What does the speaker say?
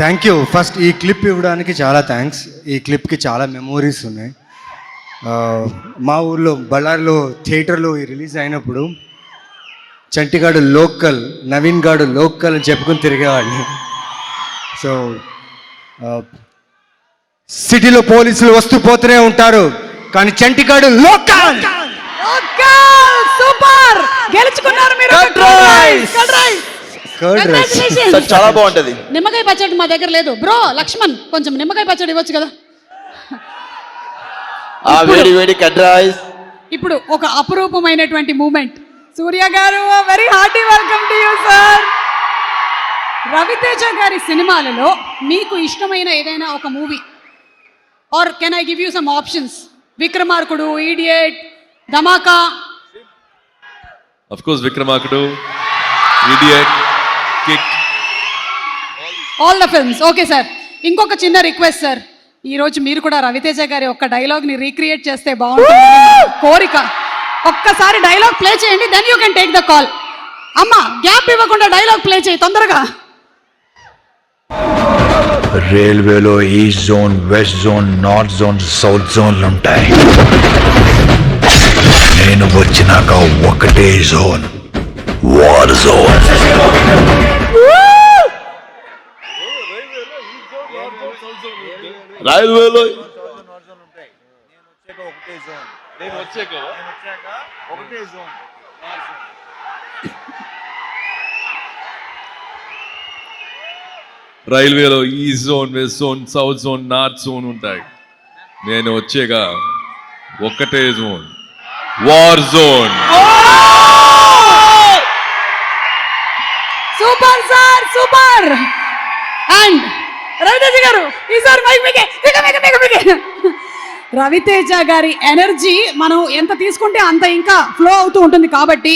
Thank you. First ఈ clip ఇవ్వడానికి చాలా థ్యాంక్స్. ఈ క్లిప్కి చాలా మెమోరీస్ ఉన్నాయి. మా ఊర్లో బళ్ళారిలో థియేటర్లో రిలీజ్ అయినప్పుడు చంటిగాడు లోకల్, నవీన్ గాడు లోకల్ అని చెప్పుకొని తిరిగేవాడిని. సో సిటీలో పోలీసులు వస్తూ పోతూనే ఉంటారు, కానీ చంటిగాడు లోకల్. సూపర్, గెలుచుకున్నారు మీరు. చాలా బాగుంటది. నిమ్మకాయ పచ్చడి మా దగ్గర లేదు బ్రో. లక్ష్మణ్ కొంచెం నిమ్మకాయ పచ్చడి ఇవ్వచ్చు కదా. వేడి వేడి కర్డ్ రైస్. ఇప్పుడు ఒక అపురూపమైనటువంటి moment. Surya garu, very hearty welcome to you sir. Raviteja గారి సినిమాలలో మీకు ఇష్టమైన ఏదైనా ఒక movie, or can I give you some options? Vikramarkudu, Idiot, Dhamaka. Of course Vikramarkudu, Idiot, Kick, all the films. Okay sir, ఇంకొక చిన్న రిక్వెస్ట్ సార్. ఈరోజు మీరు కూడా రవితేజ గారి ఒక్క డైలాగ్ని రీక్రియేట్ చేస్తే బాగుంటుంది కోరిక. ఒక్కసారి డైలాగ్ ప్లే చేయండి, then you can take the call. అమ్మా, గ్యాప్ ఇవ్వకుండా డైలాగ్ ప్లే చేయి తొందరగా. రైల్వేలో east zone, west zone, north zone, south జోన్లు ఉంటాయి. నేను వచ్చినాక ఒకటే జోన్, వార్ జోన్. రైల్వేలో రైల్వేలో east zone, west zone, south zone, north zone ఉంటాయి. నేను వచ్చేగా ఒక్కటే zone, war zone. Super sir, super. And Raviteja garu, ఈసారి మైక్ మీకే. రవితేజ గారి ఎనర్జీ మనం ఎంత తీసుకుంటే అంత ఇంకా ఫ్లో అవుతూ ఉంటుంది. కాబట్టి